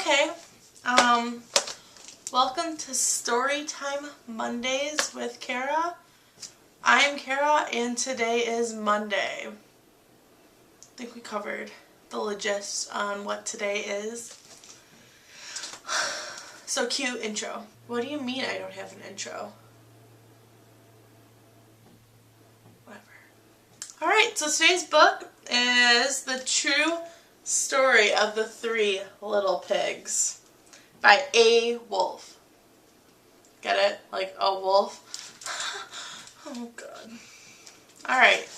Okay, welcome to Storytime Mondays with Kara. I'm Kara and today is Monday. I think we covered the gist on what today is. So cute intro. What do you mean I don't have an intro? Whatever. Alright, so today's book is The True Story of the Three Little Pigs by A. Wolf. Get it? Like a wolf? Oh god. Alright.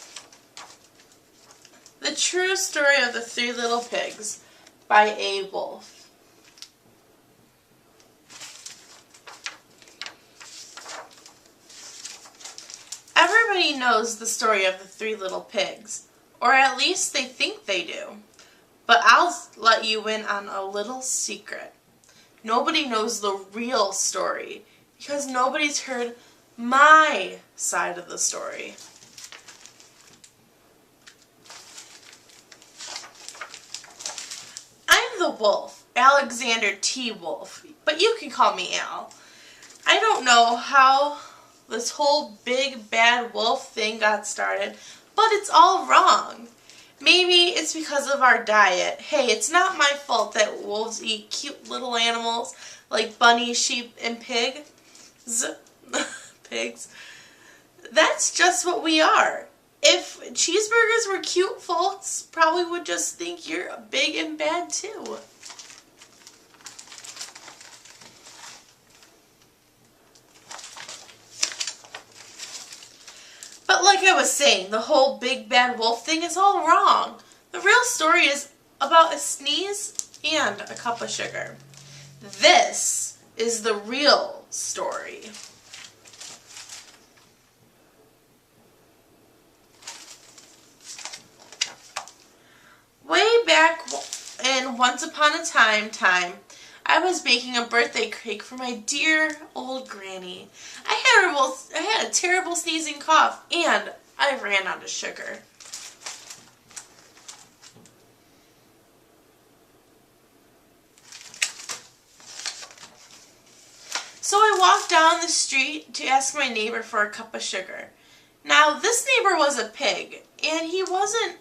The True Story of the Three Little Pigs by A. Wolf. Everybody knows the story of the Three Little Pigs, or at least they think they do. But I'll let you in on a little secret. Nobody knows the real story because nobody's heard my side of the story. I'm the wolf, Alexander T. Wolf, but you can call me Al. I don't know how this whole big bad wolf thing got started, but it's all wrong. Maybe it's because of our diet. Hey, it's not my fault that wolves eat cute little animals like bunnies, sheep, and pigs. That's just what we are. If cheeseburgers were cute, folks probably would just think you're big and bad too. But like I was saying, the whole big bad wolf thing is all wrong. The real story is about a sneeze and a cup of sugar. This is the real story. Way back in Once Upon a Time, I was baking a birthday cake for my dear old granny. I had a terrible sneezing cough and I ran out of sugar. So I walked down the street to ask my neighbor for a cup of sugar. Now this neighbor was a pig and he wasn't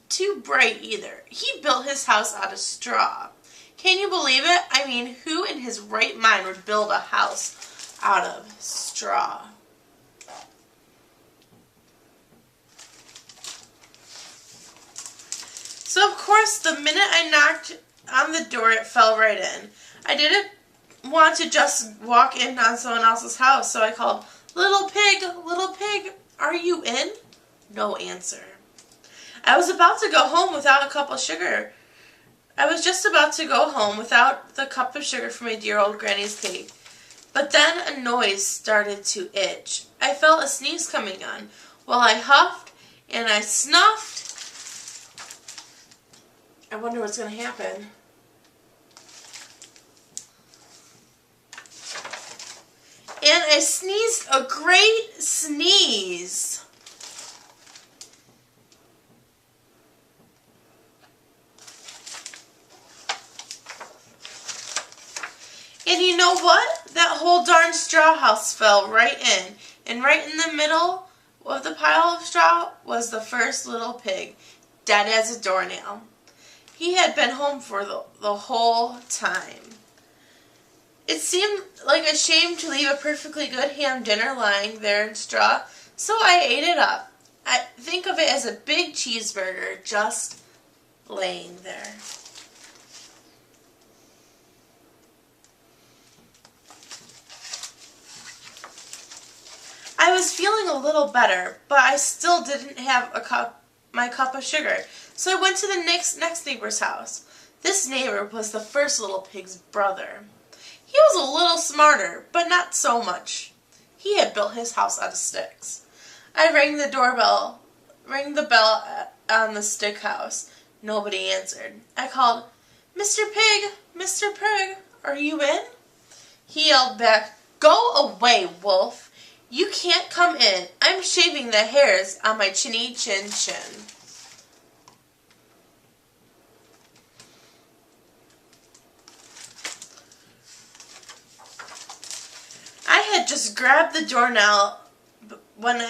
too bright either. He built his house out of straw. Can you believe it? I mean, who in his right mind would build a house out of straw? So of course, the minute I knocked on the door, it fell right in. I didn't want to just walk in on someone else's house, so I called, little pig, are you in? No answer. I was about to go home without a cup of sugar. I was just about to go home without the cup of sugar for my dear old granny's cake. But then a noise started to itch. I felt a sneeze coming on. Well, I huffed and I snuffed. I wonder what's going to happen. And I sneezed a great sneeze. And you know what? That whole darn straw house fell right in. And right in the middle of the pile of straw was the first little pig, dead as a doornail. He had been home for the whole time. It seemed like a shame to leave a perfectly good ham dinner lying there in straw, so I ate it up. I think of it as a big cheeseburger just laying there. I was feeling a little better, but I still didn't have my cup of sugar, so I went to the next neighbor's house. This neighbor was the first little pig's brother. He was a little smarter, but not so much. He had built his house out of sticks. I rang the bell on the stick house. Nobody answered. I called, Mr. Pig, are you in? He yelled back, go away, wolf. You can't come in. I'm shaving the hairs on my chinny chin chin. had just grabbed the doorknob when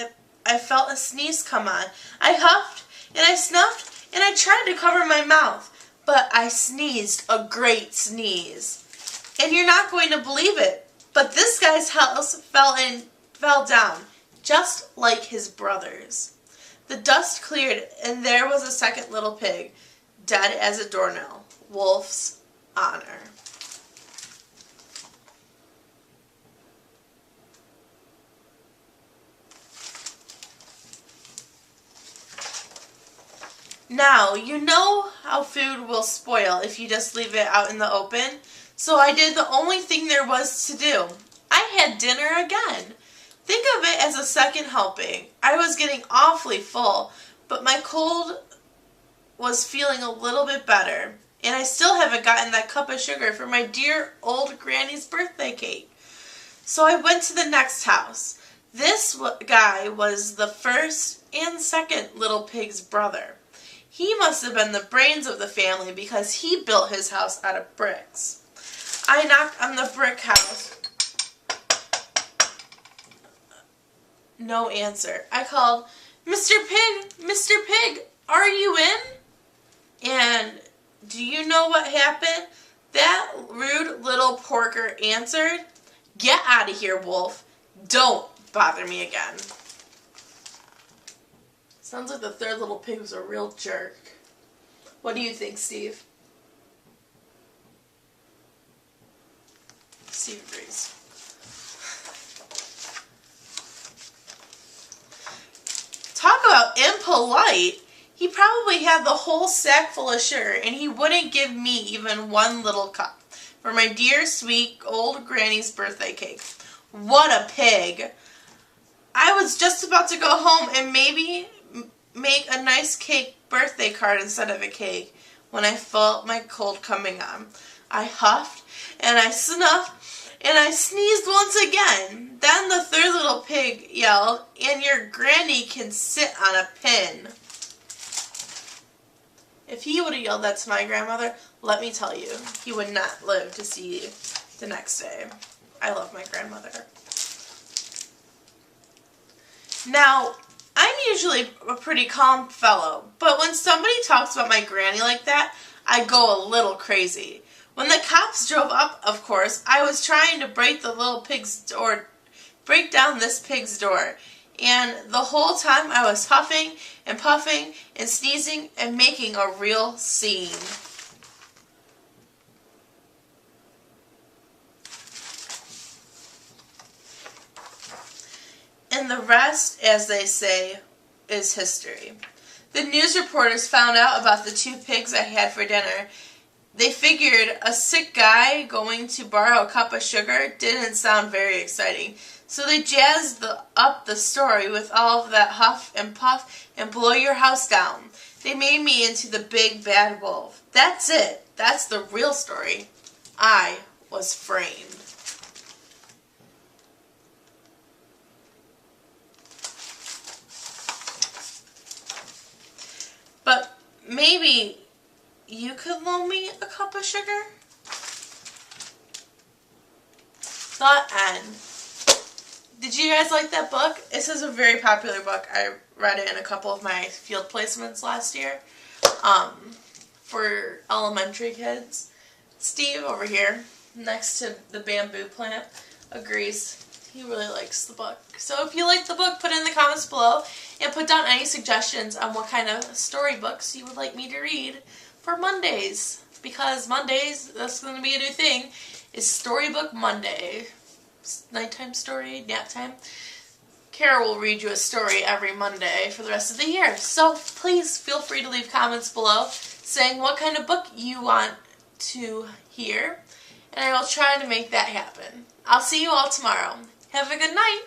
I felt a sneeze come on. I huffed and I snuffed and I tried to cover my mouth, but I sneezed a great sneeze. And you're not going to believe it, but this guy's house fell down, just like his brother's. The dust cleared and there was a second little pig, dead as a doornail. Wolf's honor. Now, you know how food will spoil if you just leave it out in the open, so I did the only thing there was to do. I had dinner again. Think of it as a second helping. I was getting awfully full, but my cold was feeling a little bit better, and I still haven't gotten that cup of sugar for my dear old granny's birthday cake. So I went to the next house. This guy was the first and second little pig's brother. He must have been the brains of the family because he built his house out of bricks. I knocked on the brick house. No answer. I called, "Mr. Pig, Mr. Pig, are you in?" And do you know what happened? That rude little porker answered, "Get out of here, Wolf. Don't bother me again." Sounds like the third little pig was a real jerk. What do you think, Steve? Steve agrees. Talk about impolite. He probably had the whole sack full of sugar and he wouldn't give me even one little cup for my dear sweet old granny's birthday cake. What a pig. I was just about to go home and maybe make a nice cake birthday card instead of a cake when I felt my cold coming on. I huffed and I snuffed and I sneezed once again. Then the third little pig yelled, "And your granny can sit on a pin." If he would have yelled that to my grandmother, let me tell you, he would not live to see the next day. I love my grandmother. Now, I'm usually a pretty calm fellow, but when somebody talks about my granny like that, I go a little crazy. When the cops drove up, of course, I was trying to break down this pig's door, and the whole time I was huffing and puffing and sneezing and making a real scene. And the rest, as they say, is history. The news reporters found out about the two pigs I had for dinner. They figured a sick guy going to borrow a cup of sugar didn't sound very exciting. So they jazzed up the story with all of that huff and puff and blow your house down. They made me into the big bad wolf. That's it. That's the real story. I was framed. But maybe you could loan me a cup of sugar? Thought end. Did you guys like that book? This is a very popular book. I read it in a couple of my field placements last year for elementary kids. Steve over here, next to the bamboo plant, agrees. He really likes the book. So if you like the book, put it in the comments below and put down any suggestions on what kind of storybooks you would like me to read for Mondays. Because Mondays, that's going to be a new thing, is Storybook Monday. Nighttime story, nap time. Kara will read you a story every Monday for the rest of the year. So please feel free to leave comments below saying what kind of book you want to hear. And I will try to make that happen. I'll see you all tomorrow. Have a good night.